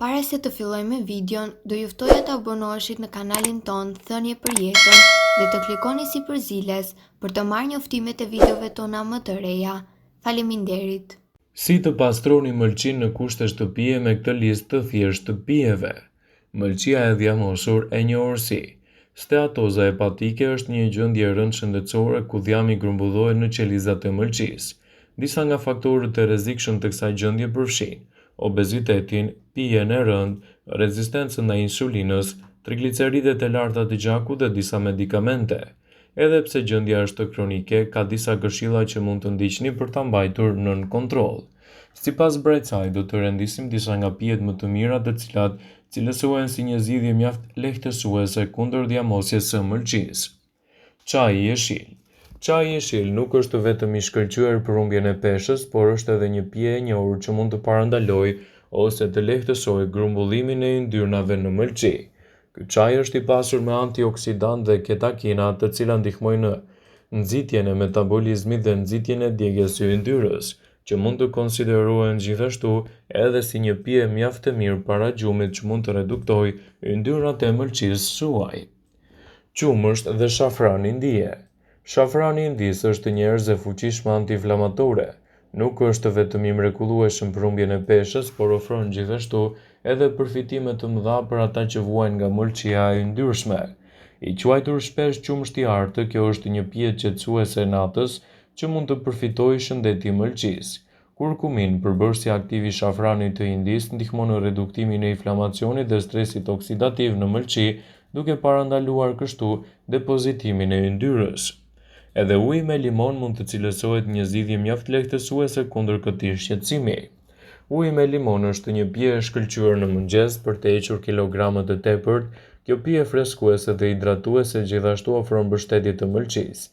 Para se të fillojmë me videon, do ju ftoja të abonoheshit në kanalin ton Thënie për Jetën dhe të klikoni si përziles për të marrë njoftimet e videove tona më të reja. Faleminderit. Si të pastroni mëlçin në kushte shtëpie me këtë listë të thjeshtë të pijeve? Mëlçia e dhjamosur e njohur si steatoza hepatike është një gjendje e rëndë shëndetësore ku dhjami grumbullohet në qelizat e mëlçisë. Disa nga faktorët e rrezikshëm të kësaj gjendje përfshijnë obezitetin, pijen e rëndë, rezistencën ndaj insulinës, trigliceridet e larta të gjakut dhe disa medikamente. Edhe pse gjendja është kronike, ka disa këshilla që mund të ndiqni për ta mbajtur nën kontroll. Sipas Brightside, do të rendisim disa nga pijet më të mira të cilat cilësohen si një zgjidhje mjaft lehtësuese kundër dhjamosjes së mëlçisë. Çaji i jeshil. Çaji i jeshil nuk është vetëm i shkëlqyer për humbjen e peshës, por është edhe një pije e njohur që mund të parandalojë ose të lehtësojë grumbullimin e yndyrnave në mëlçi. Ky çaj është i pasur me antioksidantë dhe ketakina, të cilat ndihmojnë në nxitjen e metabolizmit dhe nxitjen e djegjes së yndyrës, që mund të konsiderohen gjithashtu edhe si një pije mjaft e mirë para gjumit që mund të reduktojë yndyrat e mëlçisë suaj. Qumësht dhe shafrani ndije. Shafrani indis është një erëzë e fuqishme antiinflamatore. Nuk është vetëm i mrekullueshëm për humbjen e peshës, por ofron gjithashtu edhe përfitime të mëdha për ata që vuajnë nga mëlçia e yndyrshme. I quajtur shpesh qumështi i artë, kjo është një pije qetësuese e natës që mund të përfitojë shëndeti i mëlçisë. Kurkumin, përbërësi aktiv i shafranit të indis, ndihmon në reduktimin e inflamacionit dhe stresit oksidativ në mëlçi, duke parandaluar kështu depozitimin e yndyrës. Edhe uji me limon mund të cilësohet një zgjidhje mjaft lehtësuese kundër këtij shqetësimi. Uji me limon është një pije e shkëlqyer në mëngjes për të hequr kilogramat të tepërt. Kjo pije freskuese dhe hidratuese gjithashtu ofron mbështetje të mëlçisë.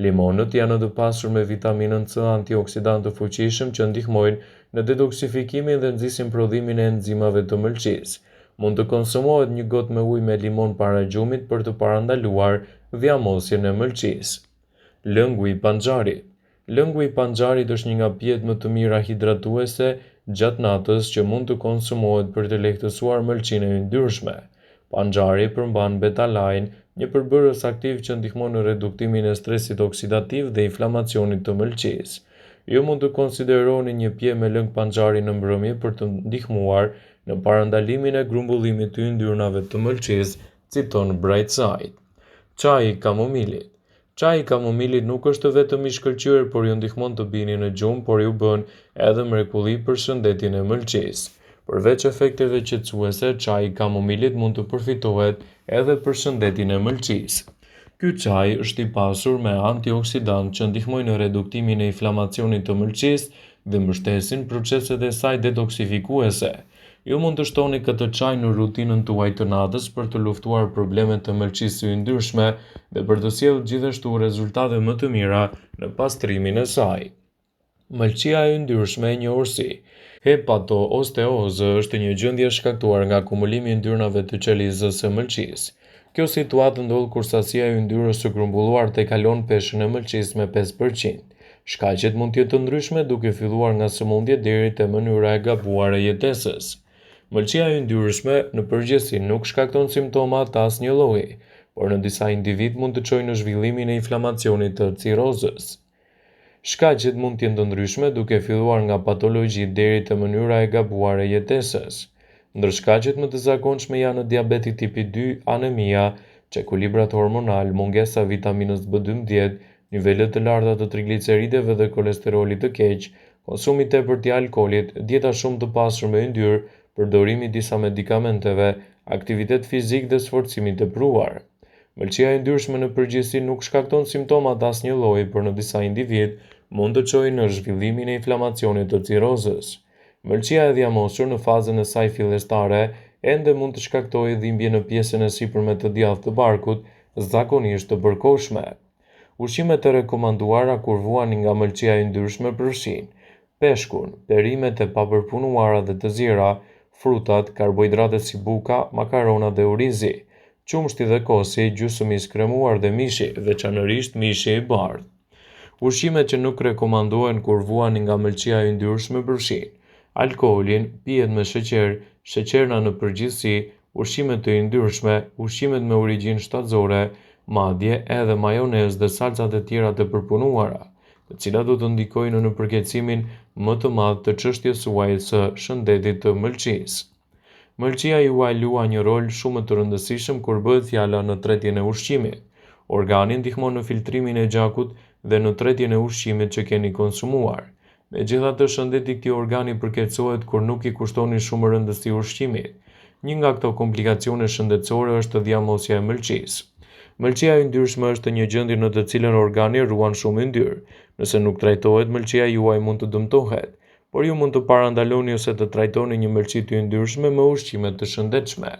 Limonët janë të pasur me vitaminën C, antioksidantë të fuqishëm që ndihmojnë në detoksifikimin dhe nxisin prodhimin e enzimave të mëlçisë. Mund të konsumohet një gotë me ujë me limon para gjumit për të parandaluar dhjamosjen e mëlçisë. Lëngu i panxharit. Lëngu i panxharit është një nga pijet më të mira hidratuese gjatë natës që mund të konsumohet për të lehtësuar mëlçinë e yndyrshme. Panxhari përmban betalajn, një përbërës aktiv që ndihmon në reduktimin e stresit oksidativ dhe inflamacionit të mëlçisë. Ju mund të konsideroni një pije me lëng panxhari në mbrëmje për të ndihmuar në parandalimin e grumbullimit të yndyrnave të mëlçisë, citon Brightside. Çaji i kamomilit. Çaji i kamomilit nuk është vetëm i shkëlqyer, por ju ndihmon të bini në gjumë, por ju bën edhe mrekulli për shëndetin e mëlçisë. Përveç efekteve qetësuese, çaji i kamomilit mund të përfitohet edhe për shëndetin e mëlçisë. Ky çaj është i pasur me antioksidantë që ndihmojnë në reduktimin e inflamacionit të mëlçisë dhe mbështesin proceset e saj detoksifikuese. Ju mund të shtoni këtë çaj në rutinën tuaj të natës për të luftuar problemet të mëlçisë së yndyrshme dhe për të sjellë gjithashtu rezultate më të mira në pastrimin e saj. Mëlçia e yndyrshme e njohur si hepatoosteozë është një gjendje shkaktuar nga akumulimi i yndyrnave të qelizës së mëlçisë. Kjo situatë ndodh kur sasia e yndyrës së grumbulluar te kalon peshën e mëlçisë me 5%. Shkaqet mund të jetë të ndryshme, duke filluar nga sëmundje deri te mënyra e gabuar e jetesës. Mëlçia e yndyrshme në përgjithësi nuk shkakton simptoma të asnjë lloji, por në disa individ mund të çojë në zhvillimin e inflamacionit të cirrozës. Shkaqet mund të jenë të ndryshme, duke filluar nga patologji deri te mënyra e gabuar e jetesës. Ndër shkaqet më të zakonshme janë diabeti tipi 2, anemia, çekulibrat hormonal, mungesa e vitaminës B12, nivelet të larta të triglicerideve dhe kolesterolit të keq, konsumi i tepërt i alkoolit, dieta shumë të pasur me yndyrë, përdorimi i disa medikamenteve, aktivitet fizik dhe sforcimi i tepruar. Mëlçia e yndyrshme në përgjithësi nuk shkakton simptoma të asnjë lloji, por në disa individ mund të çojë në zhvillimin e inflamacionit të cirrozës. Mëlçia e dhjamosur në fazën e saj fillestare ende mund të shkaktojë dhimbje në pjesën e sipërme të djathtë të barkut, zakonisht të përkohshme. Ushqimet e rekomanduara kur vuani nga mëlçia e yndyrshme përfshijnë peshkun, perimet e papërpunuara dhe të zjera, frutat, karbohidratet si buka, makarona dhe orizi, qumshti dhe kosi, gjysmë i skremuar dhe mishi, veçanërisht mishi i bardhë. Ushqimet që nuk rekomandohen kur vuani nga mëlçia e yndyrshme përfshijnë alkoolin, pijet me sheqer, sheqerna në përgjithësi, ushqimet të yndyrshme, ushqimet me origjinë shtatëzore, madje edhe majonezë dhe salcat e tjera të përpunuara, të cilat do të ndikojnë në përkeçimin më të madh të çështjes suaj së shëndetit të mëlçisë. Mëlçia juaj luan një rol shumë të rëndësishëm kur bëhet fjala në tretjen e ushqimit. Organi ndihmon në filtrimin e gjakut dhe në tretjen e ushqimit që keni konsumuar. Megjithatë, shëndeti i këtij organi përkeçohet kur nuk i kushtoni shumë rëndësi ushqimit. Një nga këto komplikacione shëndetësore është dhjamosja e mëlçisë. Mëlçia e yndyrshme është një gjendje në të cilën organi ruan shumë yndyrë. Nëse nuk trajtohet, mëlçia juaj mund të dëmtohet, por ju mund të parandaloni ose të trajtoni një mëlçi të yndyrshme me ushqime të shëndetshme.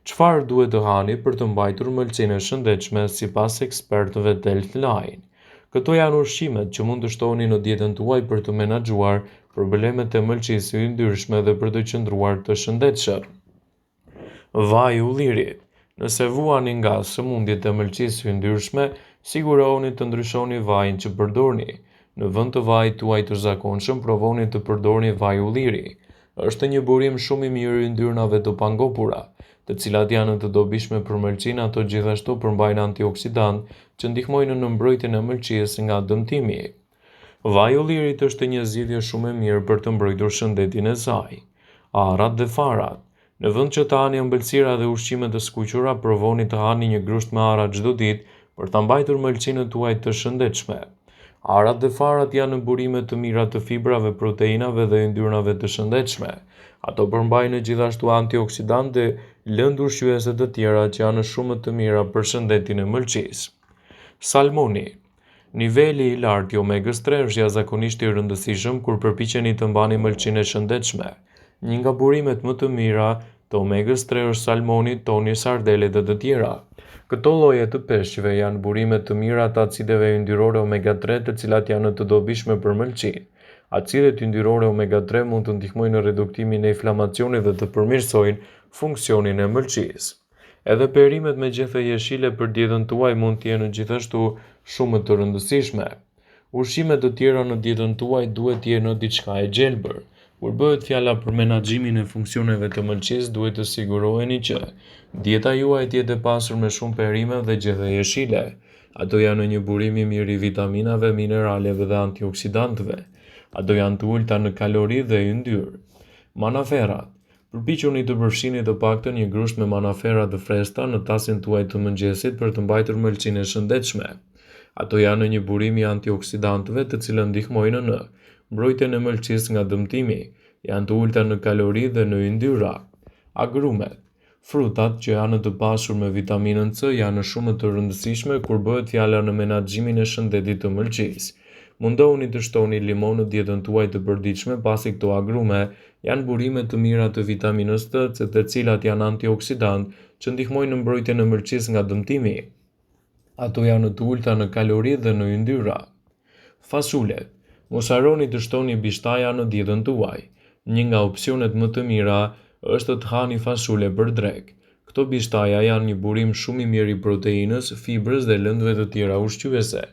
Çfarë duhet të hani për të mbajtur mëlçinë e shëndetshme sipas ekspertëve të Healthline? Këto janë ushqimet që mund të shtoni në dietën tuaj për të menaxhuar problemet e mëlçisë së yndyrshme dhe për të qëndruar të shëndetshëm. Vaj i ullirit. Nëse vuani nga sëmundjet e mëlçisë së yndyrshme, sigurohuni të ndryshoni vajin që përdorni. Në vend të vajit tuaj të zakonshëm, provoni të përdorni vaj ulliri. Është një burim shumë i mirë i yndyrnave të pangopura, të cilat janë të dobishme për mëlçinë, ato gjithashtu përmbajnë antioksidant që ndihmojnë në mbrojtjen e mëlçisë nga dëmtimi. Vaji i ullirit është një zgjidhje shumë e mirë për të mbrojtur shëndetin e saj. Arrat dhe farat. Në vend që të hani ëmbëlsira dhe ushqime të skuqura, provoni të hani një grusht me arra çdo ditë për ta mbajtur mëlçinën tuaj të shëndetshme. Arrat dhe farat janë burime të mira të fibrave, proteinave dhe yndyrnave të shëndetshme. Ato përmbajnë gjithashtu antioksidantë dhe lëndë ushqyese të tjera që janë shumë të mira për shëndetin e mëlçisë. Salmoni. Niveli i lartë i omegës 3 është jashtëzakonisht i rëndësishëm kur përpiqeni të mbani mëlçinë e shëndetshme. Një nga burimet më të mira të omegës 3 është salmoni, toni, sardele dhe të tjera. Këto lloje të peshqve janë burime të mira të acideve yndyrore omega 3, të cilat janë të dobishme për mëlçinë. Acidet yndyrore omega 3 mund të ndihmojnë në reduktimin e inflamacionit dhe të përmirësojnë funksionin e mëlçisë. Edhe perimet me gjethe jeshile për dietën tuaj mund të jenë gjithashtu shumë të rëndësishme. Ushqimet të tjera në dietën tuaj duhet të jenë diçka e gjelbër. Kur bëhet fjala për menaxhimin e funksioneve të mëlçisë, duhet të siguroheni që dieta juaj të jetë e pasur me shumë perime dhe gjethe jeshile. Ato janë një burim i mirë i vitaminave, mineraleve dhe antioksidantëve. Ato janë të ulta në kalori dhe yndyrë. Manaferat. Përpiquni të përfshini të paktën një grusht me manafera të freskëta në tasin tuaj të mëngjesit për të mbajtur mëlçinë e shëndetshme. Ato janë një burim i antioksidantëve, të cilët ndihmojnë në mbrojtjen e mëlçisë nga dëmtimi, janë të ulta në kalori dhe në yndyra. Agrumet. Frutat që janë të pasur me vitaminën C janë shumë të rëndësishme kur bëhet fjala në menaxhimin e shëndetit të mëlçisë. Mundohuni të shtoni limon në dietën tuaj të përditshme, pasi këto agrume janë burime të mira të vitaminës C, të cilat janë antioksidant që ndihmojnë në mbrojtjen e mëlçisë nga dëmtimi. Ato janë të ulta në kalori dhe në yndyra. Fasulet. Mos harroni të shtoni bishtaja në dietën tuaj. Një nga opsionet më të mira është të hani fasule për drek. Këto bishtaja janë një burim shumë i mirë i proteinës, fibrës dhe lëndëve të tjera ushqyese.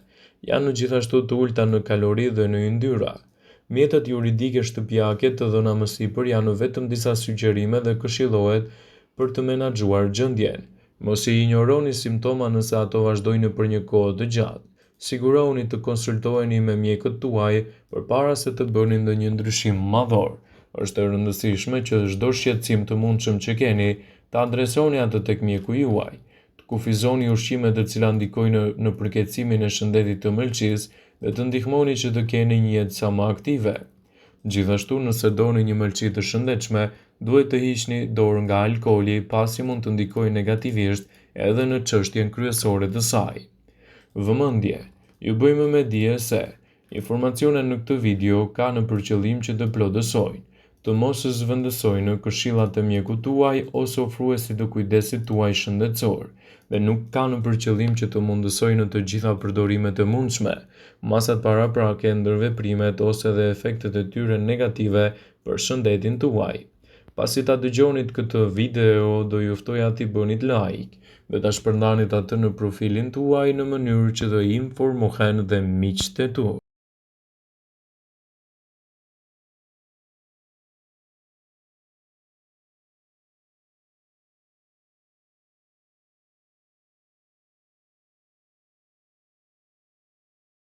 Janë gjithashtu të ulta në kalori dhe në yndyra. Mjetet juridike shtëpiake të dhëna më sipër janë vetëm disa sugjerime dhe këshillohet për të menaxhuar gjendjen. Mos i injoroni simptoma nëse ato vazhdojnë për një kohë të gjatë. Sigurohuni të konsultoheni me mjekët tuaj përpara se të bëni ndonjë ndryshim madhor. Është e rëndësishme që çdo shqetësim të mundshëm që keni ta adresoni atë tek mjeku juaj. Të kufizoni ushqime të cilat ndikojnë në përkeçimin e shëndetit të mëlçisë dhe të ndihmoni që të keni një jetë sa më aktive. Gjithashtu, nëse doni një mëlçi të shëndetshme, duhet të hiqni dorë nga alkooli, pasi mund të ndikojë negativisht edhe në çështjen kryesore të saj. Vëmendje. Ju bëjmë me dije se informacionet në këtë video kanë për qëllim që të plotësojnë, të mos zhvendësojnë këshillat e mjekut tuaj ose ofruesit të kujdesit tuaj shëndetësor, dhe nuk kanë për qëllim që të mundësojnë të gjitha përdorimet e mundshme, masat paraprake, ndërveprimet ose dhe efektet e tyre negative për shëndetin tuaj. Pasi ta dëgjonit këtë video, do ju ftoja t'i bënit like dhe ta shpërndanit atë në profilin tuaj në mënyrë që të informohen dhe miqtë e tu.